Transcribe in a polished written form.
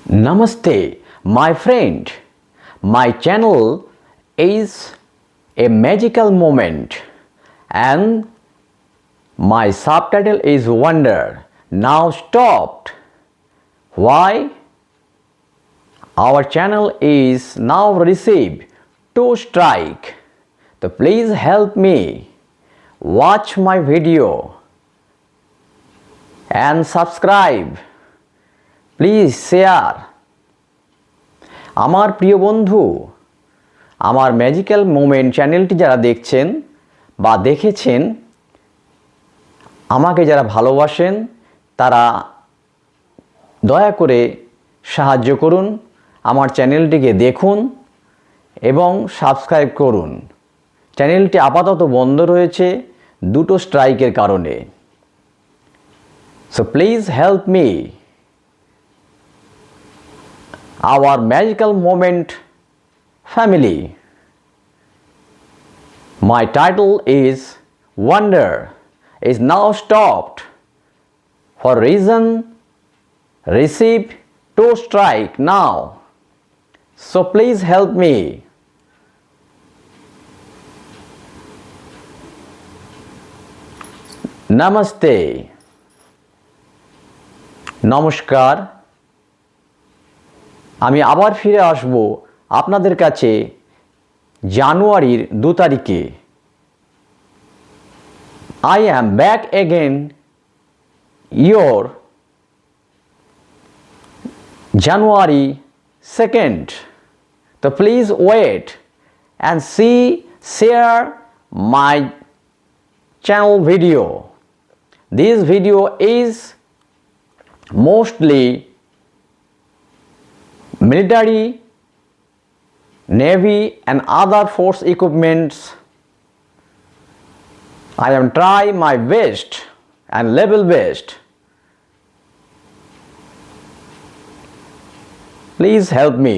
Namaste, my friend. My channel is a magical moment and my subtitle is Wonder. Now stopped. Why? Our channel is now received 2 strike. So please help me. Watch my video and subscribe. Please share. আমার প্রিয় বন্ধু, আমার magical moment চ্যানেলটি যারা দেখছেন বা দেখেছেন, আমাকে যারা ভালোবাসেন তারা দয়া করে সাহায্য করুন, আমার চ্যানেলটিকে দেখুন এবং সাবস্ক্রাইব করুন। চ্যানেলটি আপাতত বন্ধ রয়েছে 2 স্ট্রাইকের কারণে। So please help me. Our magical moment family. My title is Wonder is now stopped for reason received 2 strike now. So please help me. Namaste. নমস্কার। আমি আবার ফিরে আসব আপনাদের কাছে জানুয়ারির 2 তারিখে। I am back again your January 2nd. So please wait and share my channel video. This video is mostly military, navy and other force equipments. I am trying my best and level best. Please help me.